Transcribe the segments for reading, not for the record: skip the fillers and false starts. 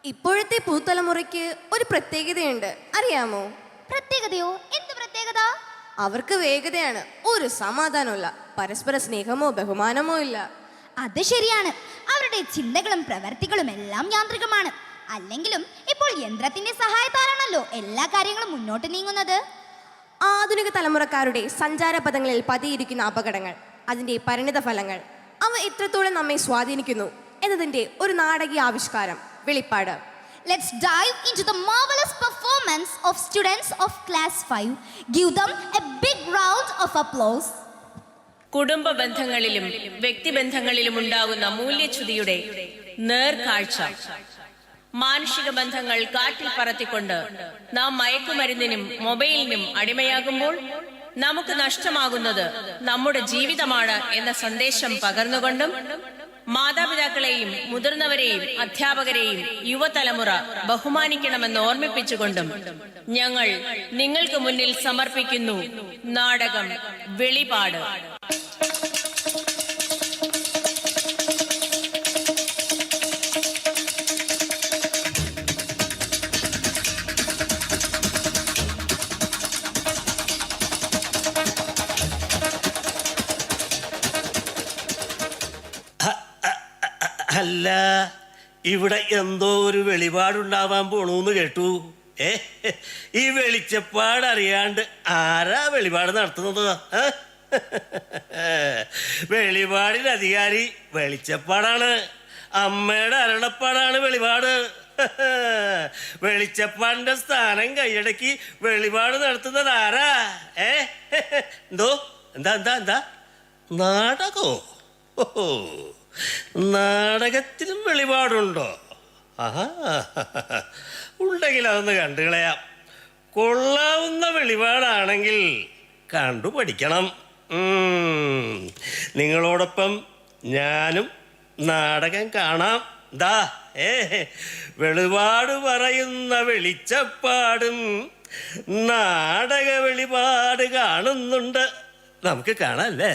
ഇപ്പോഴത്തെ പുതുതലമുറയ്ക്ക് ഒരു പ്രത്യേകതയുണ്ട്, അറിയാമോ? പ്രത്യേകതയോ? എന്ത് പ്രത്യേകത? അവർക്ക് വേഗതയാണ്, ഒരു സമാധാനമില്ല, പരസ്പര സ്നേഹമോ ബഹുമാനമോ ഇല്ല. അത് ശരിയാണ്. അവരുടെ ചിന്തകളും പ്രവർത്തികളും എല്ലാം യാന്ത്രികമാണ്. അല്ലെങ്കിലും ഇപ്പോൾ യന്ത്രത്തിന്റെ സഹായത്താലാണല്ലോ എല്ലാ കാര്യങ്ങളും മുന്നോട്ട് നീങ്ങുന്നത്. ആധുനിക തലമുറക്കാരുടെ സഞ്ചാരപഥങ്ങളിൽ പതിയിരിക്കുന്ന അപകടങ്ങൾ, അതിൻ്റെ പരിണിത ഫലങ്ങൾ, അവ എത്രത്തോളം നമ്മെ സ്വാധീനിക്കുന്നു എന്നതിൻ്റെ ഒരു നാടകീയ ആവിഷ്കാരം, വെളിപ്പാട്. Let's dive into the marvelous performance of students of class 5. Give them a big round of applause. കുടുംബ ബന്ധങ്ങളിലും വ്യക്തിബന്ധങ്ങളിലും ഉണ്ടാകുന്ന മൂല്യച്യുതിയുടെ നേർക്കാഴ്ച. മാനുഷിക ബന്ധങ്ങൾ കാറ്റിൽ പറത്തിക്കൊണ്ട് നാം മയക്കുമരുന്നിനും മൊബൈലിനും അടിമയാകുമ്പോൾ നമുക്ക് നഷ്ടമാകുന്നത് നമ്മുടെ ജീവിതമാണ് എന്ന സന്ദേശം പകർന്നുകൊണ്ടും മാതാപിതാക്കളെയും മുതിർന്നവരെയും അധ്യാപകരെയും യുവതലമുറ ബഹുമാനിക്കണമെന്ന് ഓർമ്മിപ്പിച്ചുകൊണ്ടും ഞങ്ങൾ നിങ്ങൾക്ക് മുന്നിൽ സമർപ്പിക്കുന്നു നാടകം വെളിപാട്. അല്ല, ഇവിടെ എന്തോ ഒരു വെളിപാടുണ്ടാവാൻ പോണൂന്ന് കേട്ടു. ഈ വെളിച്ചപ്പാട് അറിയാണ്ട് ആരാ വെളിപാട് നടത്തുന്നത്? വെളിപാടിന് അധികാരി വെളിച്ചപ്പാടാണ്. അമ്മയുടെ അരുളപ്പാടാണ് വെളിപാട്. വെളിച്ചപ്പാടിന്റെ സ്ഥാനം കൈയടക്കി വെളിപാട് നടത്തുന്നത് ആരാ? എന്തോ എന്താ എന്താ എന്താ നാടകോ? നാടകത്തിലും വെളിപാടുണ്ടോ? ആഹാ, ഉണ്ടെങ്കിൽ അതൊന്ന് കണ്ടുകളയാം. കൊള്ളാവുന്ന വെളിപാടാണെങ്കിൽ കണ്ടു പഠിക്കണം. നിങ്ങളോടൊപ്പം ഞാനും നാടകം കാണാം. ദാ വെളിപാട് പറയുന്ന വെളിച്ചപ്പാടും നാടക വെളിപാട് കാണുന്നുണ്ട്. നമുക്ക് കാണാല്ലേ?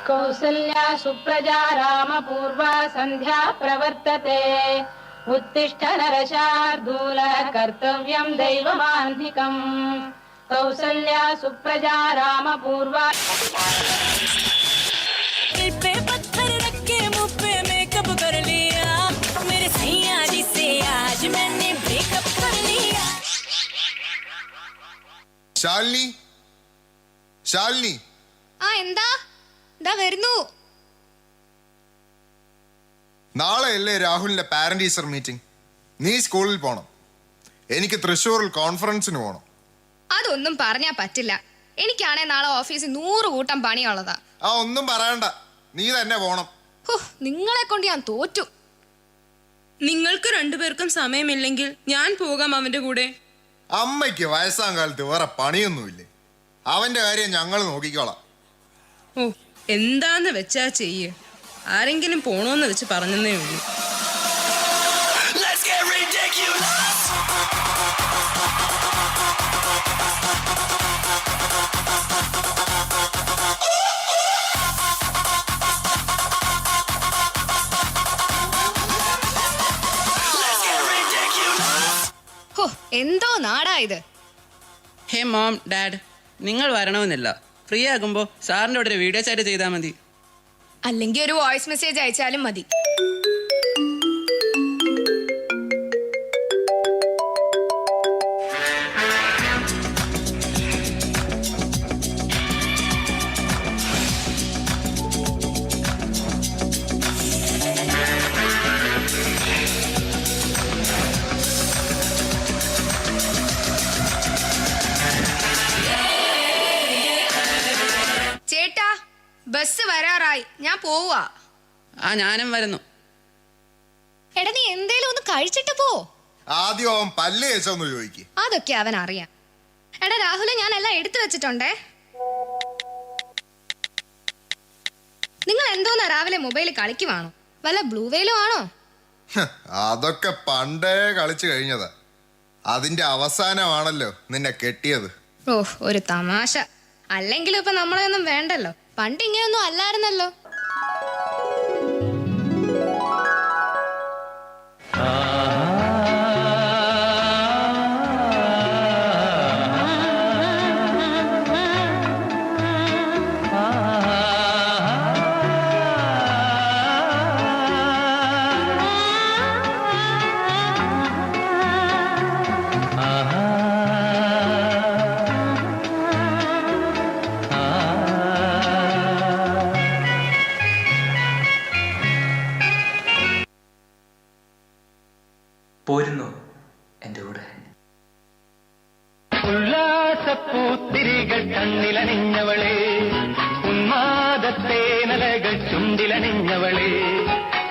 कौसल्या सुप्रजा रामपूर्वा सन्ध्या प्रवर्तते. उत्तिष्ठ नरशार्दूल कर्तव्यं दैवमान्धिकम्. कौसल्या सुप्रजा रामपूर्वा. पे पत्थर रख के मुँह पे मेकअप कर लिया, मेरे सैया जी से आज मैंने ब्रेकअप कर लिया. ശാലിനി, ശാലിനി. ആ എന്താ? ദാ വരുന്നു. നാളെയല്ലേ രാഹുലിന്റെ പാരന്റ് ടീച്ചർ മീറ്റിംഗ്? നീ സ്കൂളിൽ പോണം. എനിക്ക് തൃശ്ശൂരിൽ കോൺഫറൻസിന് പോണം. അതൊന്നും പറഞ്ഞാ പറ്റില്ല. എനിക്കാണെ നാളെ ഓഫീസിൽ 100 കൂട്ടം പണിയുള്ളതാ. ആ ഒന്നും പറയണ്ട, നീ തന്നെ പോണം. നിങ്ങളെ കൊണ്ട് ഞാൻ തോറ്റു. നിങ്ങൾക്ക് രണ്ടുപേർക്കും സമയമില്ലെങ്കിൽ ഞാൻ പോകാം അവന്റെ കൂടെ. അമ്മയ്ക്ക് വയസ്സാം കാലത്ത് വേറെ പണിയൊന്നുമില്ലേ? അവന്റെ കാര്യം ഞങ്ങൾ നോക്കിക്കോളാം. ഓ, എന്താന്ന് വെച്ചാ ചെയ്യ്. ആരെങ്കിലും പോണോന്ന് വെച്ച് പറഞ്ഞതേ ഉള്ളൂ. എന്തോ നാടാ ഇത്. ഹേ മോം, ഡാഡ്, നിങ്ങൾ വരണമെന്നില്ല. ഫ്രീ ആകുമ്പോൾ സാറിൻ്റെ അവിടെ ഒരു വീഡിയോ ചാറ്റ് ചെയ്താൽ മതി. അല്ലെങ്കിൽ ഒരു വോയിസ് മെസ്സേജ് അയച്ചാലും മതി. ചേട്ടാ, ബസ് വരാറായി, ഞാൻ പോവാ. ആ, ഞാനും വരുന്നു. എടാ, നീ എന്തേലും ഒന്ന് കഴിച്ചിട്ട് പോ. ആദ്യം അവൻ പല്ല് കേസൊന്ന് ചോദിക്ക്. അതൊക്കെ അവൻ അറിയാം. എടാ രാഹുല, ഞാൻ എല്ലാം എടുത്തു വെച്ചിട്ടുണ്ടേ. നിങ്ങൾ എന്തോന്നാ രാവിലെ മൊബൈലിൽ കളിക്കുവാണോ? വല്ല ബ്ലൂ വെയിലും ആണോ? അതൊക്കെ പണ്ടേ കളിച്ചു കഴിഞ്ഞതാ. അതിന്റെ അവസാനമാണല്ലോ നിന്നെ കെട്ടിയത്. ഓ ഒരു തമാശ. അല്ലെങ്കിലും ഇപ്പൊ നമ്മളെയൊന്നും വേണ്ടല്ലോ. പണ്ട് ഇങ്ങനെയൊന്നും അല്ലായിരുന്നല്ലോ. പോരുന്നു എൻ്റെ കൂടെ. ഉല്ലാസപ്പൂത്തിരികൾ കണ്ണിലണിഞ്ഞവളെ, ഉന്മാദത്തേനലകൾ ചുണ്ടിലണിഞ്ഞവളെ,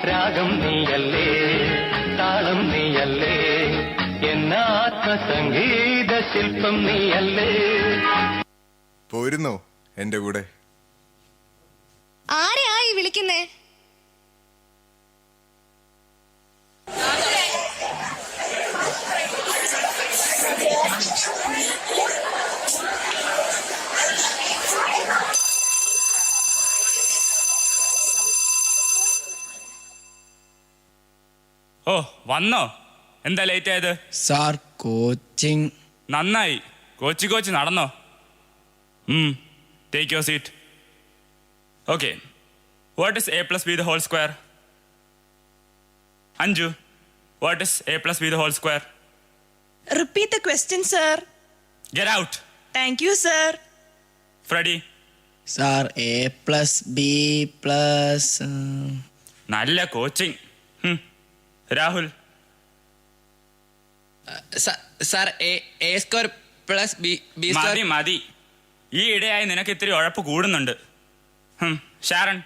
രാഗം നീയല്ലേ താളം നീയല്ലേ, എന്നാത്മസംഗീത ശില്പം നീയല്ലേ. പോരുന്നു എന്റെ കൂടെ. ആരെയാ ഈ വിളിക്കുന്നേ? ഓ വന്നോ? എന്താ ലേറ്റ് ആയത്? Sir coaching. നന്നായി. കോച്ച് നടന്നോ? Take your seat. Okay, what is a+b²? Anju, what is a+b²? Repeat the question, sir. Get out. Thank you, sir. Freddy. Sir a+b+. നല്ല കോച്ചിങ്. രാഹുൽ. Sir a²+b². മതി. ഈ ഇടയായി നിനക്ക് ഇത്തിരി ഉഴപ്പ് കൂടുന്നുണ്ട്. Sharon.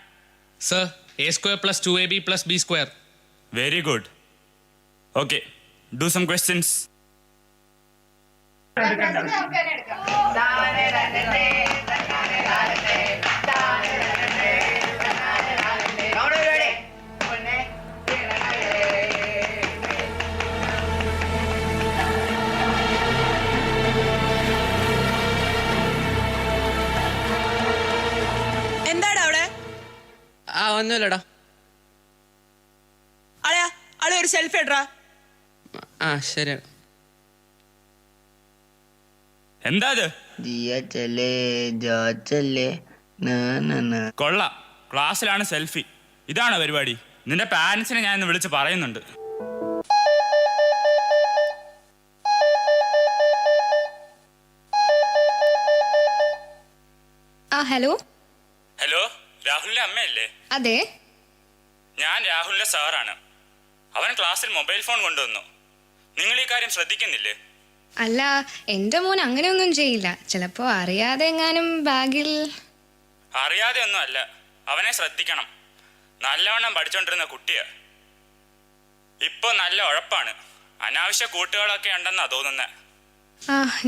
Sir a²+2ab+b². Very good. Okay, do some questions. എന്താടാ അവിടെ? ഒന്നുമില്ലടാ. അളെ ഒരു സെൽഫി ഇടറാ. ശരിയാണ്. എന്താ അത്? കൊള്ളാം, ക്ലാസ്സിലാണ് സെൽഫി. ഇതാണോ പരിപാടി? നിന്റെ പാരന്റ്സിനെ ഞാൻ ഇന്ന് വിളിച്ച് പറയുന്നുണ്ട്. ഹലോ. ഹലോ, രാഹുലിന്റെ അമ്മയല്ലേ? അതെ. ഞാൻ രാഹുലിന്റെ സാറാണ്. അവൻ ക്ലാസ്സിൽ മൊബൈൽ ഫോൺ കൊണ്ടുവന്നു. നിങ്ങൾ ഈ കാര്യം ശ്രദ്ധിക്കുന്നില്ലേ? അല്ല, എന്റെ മോൻ അങ്ങനെയൊന്നും ചെയ്യില്ല. ചിലപ്പോ അറിയാതെ എങ്ങാനും ബാഗിൽ. അറിയാതെ ഒന്നും അല്ല, അവനെ ശ്രദ്ധിക്കണം. നല്ലവണ്ണം പഠിച്ചോണ്ടിരുന്ന കുട്ടിയാ. ഇപ്പൊ നല്ല ഉഴപ്പാണ്. അനാവശ്യ കൂട്ടുകളൊക്കെ ഉണ്ടെന്നാ തോന്നുന്നേ.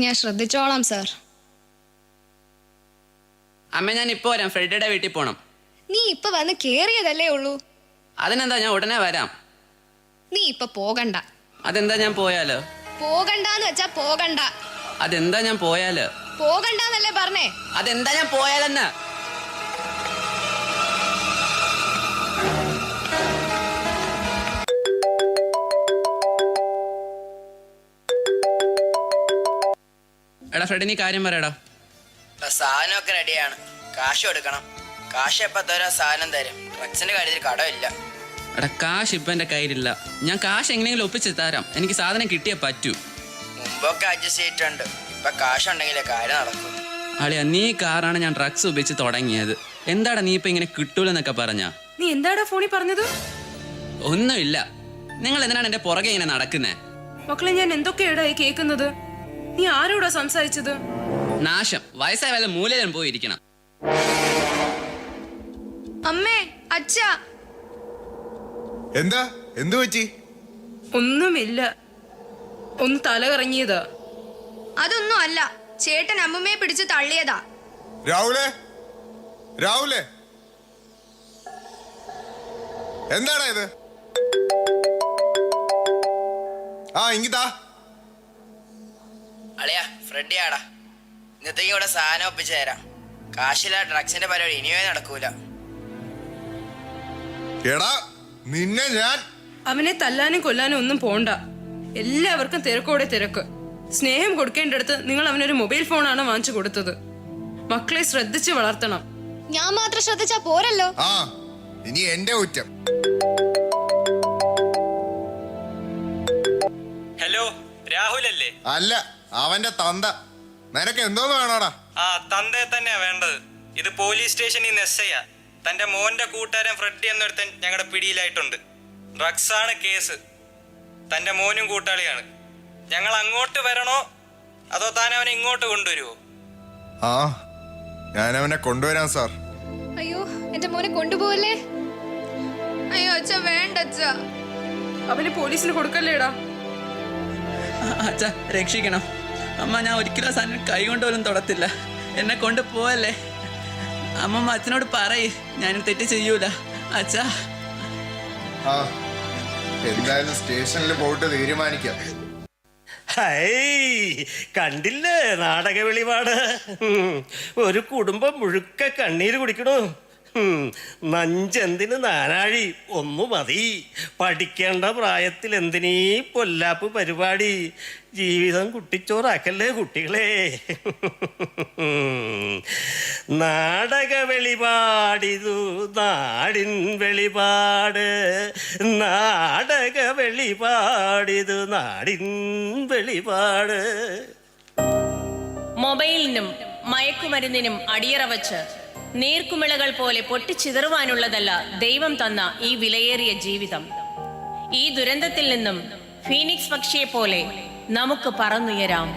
ഞാൻ ശ്രദ്ധിച്ചോളാം സാർ. അമ്മ ഞാൻ ഇപ്പൊ വരാം, ഫ്രെഡിയുടെ വീട്ടിൽ പോണം. നീ ഇപ്പൊ വന്ന് കേറിയതല്ലേ ഉള്ളൂ. അതിനെന്താ, ഞാൻ ഉടനെ വരാം. നീ ഇപ്പൊ പോകണ്ട. അതെന്താ ഞാൻ പോയാലോ? പോകണ്ടെന്ന് വെച്ചാ പോകണ്ട. അതെന്താ ഞാൻ പോയാലോ? പോകണ്ടെന്നല്ലേ പറഞ്ഞേ? അതെന്താ ഞാൻ പോയാലെന്ന്? എടാ ഫ്രെഡി, നീ കാര്യം പറയടാ. സാധനമൊക്കെ റെഡിയാണ്, കാശ് കൊടുക്കണം. കാശ് എപ്പോ തരാ സാധനം തരും. ഡ്രഗ്സിന്റെ കാര്യത്തിൽ കടമില്ല. എടാ, കാശ് ഇപ്പൊ എന്റെ കയ്യിലില്ല. ഞാൻ കാശ് എങ്ങനെയെങ്കിലും ഒപ്പിച്ച് തരാം. എനിക്ക് സാധനം കിട്ടിയേ പറ്റൂ. മുമ്പൊക്കെ അഡ്ജസ്റ്റ് ചെയ്തിട്ടുണ്ട്. ഇപ്പൊ കാശുണ്ടെങ്കിലേ കാര്യം നടക്കും. അളിയാ, നീ കാറാണ് ഞാൻ ഡ്രഗ്സ് ഉപയോഗിച്ച് തുടങ്ങിയത്. എന്താടാ നീ ഇപ്പൊ ഇങ്ങനെ കിട്ടൂലെന്നൊക്കെ പറഞ്ഞാ? നീ എന്താടാ ഫോണിൽ പറഞ്ഞത്? ഒന്നുമില്ല. നിങ്ങൾ എന്തിനാണ് എന്റെ പുറകെ ഇങ്ങനെ നടക്കുന്നേ? മക്കളെ, ഞാൻ എന്തൊക്കെയാടാ ഈ കേൾക്കുന്നത്? നീ ആരോടാ സംസാരിച്ചത്? നാശം. വയസ്സായ വല്ല മൂലയിലും പോയിരിക്കണം. അമ്മേ, അച്ഛാ. എന്താ? എന്തു പറ്റി? ഒന്നുമില്ല, ഒന്ന് തല കറങ്ങിയതാ. അതൊന്നും അല്ല, ചേട്ടൻ അമ്മമ്മയെ പിടിച്ച് തള്ളിയതാ. രാഹുലേ, രാഹുലേ, എന്താടാ ഇത്? ഇങ്ങിതാ അളിയാ ഫ്രെഡിയാടാ, ഇന്നത്തേക്ക് ഇവിടെ സാധനം ഒപ്പിച്ചു തരാം. കാശില്ല, ഡ്രഗ്സിന്റെ പരിപാടി ഇനിയേ നടക്കൂല. എടാ നിന്നെ ഞാൻ അവനെ തല്ലാനും കൊല്ലാനും ഒന്നും പോണ്ട. എല്ലാവർക്കും തിരക്കോടെ തിരക്ക്. സ്നേഹം കൊടുക്കേണ്ടടുത്ത് നിങ്ങൾ അവനൊരു മൊബൈൽ ഫോണാണ് വാങ്ങിച്ചു കൊടുത്തത്. മക്കളെ ശ്രദ്ധിച്ച് വളർത്തണം. ഞാൻ മാത്രം ശ്രദ്ധിച്ചാ പോരല്ലോ. ആ ഇനി എന്റെ കുറ്റം. ഹലോ, രാഹുൽ അല്ലേ? അല്ല, അവന്റെ തന്ത. നിനക്ക് എന്തോന്ന് വേണോടാ? ആ, തന്തയെ തന്നെയാ വേണ്ടത്. ഇത് പോലീസ് സ്റ്റേഷനിൽ നിന്ന് എസ്ഐയാ. തന്റെ മോന്റെ കൂട്ടുകാരൻ ഫ്രെഡി എന്നൊരുത്തൻ ഞങ്ങളുടെ പിടിയിലായിട്ടുണ്ട്. ഡ്രഗ്സ് ആണ് കേസ്. തന്റെ മോനും കൂട്ടാളിയാണ്. ഞങ്ങൾ അങ്ങോട്ട് വരണോ അതോ താൻ അവനെ ഇങ്ങോട്ട് കൊണ്ടുവരുമോ? ആ ഞാൻ അവനെ കൊണ്ടുവരാം സാർ. അയ്യോ എന്റെ മോനെ കൊണ്ടുപോകല്ലേ. അയ്യോ അച്ഛ, വേണ്ട അച്ഛ. അവന് പോലീസിന് കൊടുക്കല്ലേടാ. അച്ഛ രക്ഷിക്കണം. അമ്മ, ഞാൻ ഒരിക്കലും സാധനം കൈ കൊണ്ടുപോലും തൊടത്തില്ല. എന്നെ കൊണ്ട് പോവല്ലേ. അമ്മമ്മ അച്ഛനോട് പറയ്, ഞാൻ തെറ്റ് ചെയ്യൂല. അച്ഛാ. ആ എന്തായാലും സ്റ്റേഷനിൽ പോയിട്ട് തീരുമാനിക്കാം. ഹൈ, കണ്ടില്ലേ നാടക വെളിപാട്? ഒരു കുടുംബം മുഴുക്ക കണ്ണീര് കുടിക്കണു. നഞ്ചെന്തിന് നാനാഴി, ഒന്നു മതി. പഠിക്കേണ്ട പ്രായത്തിൽ എന്തിനീ പൊല്ലാപ്പ് പരിപാടി? ജീവിതം കുട്ടിച്ചോറാക്കല്ലേ കുട്ടികളെ. നാടക വെളിപാടിതു നാടിൻ വെളിപാട്, നാടക വെളിപാടിതു നാടിൻ വെളിപാട്. മൊബൈലിനും മയക്കുമരുന്നിനും അടിയറ വച്ച് നീർക്കുമിളകൾ പോലെ പൊട്ടിച്ചിതറുവാനുള്ളതല്ല ദൈവം തന്ന ഈ വിലയേറിയ ജീവിതം. ഈ ദുരന്തത്തിൽ നിന്നും ഫീനിക്സ് പക്ഷിയെ പോലെ നമുക്ക് പറന്നുയരാം.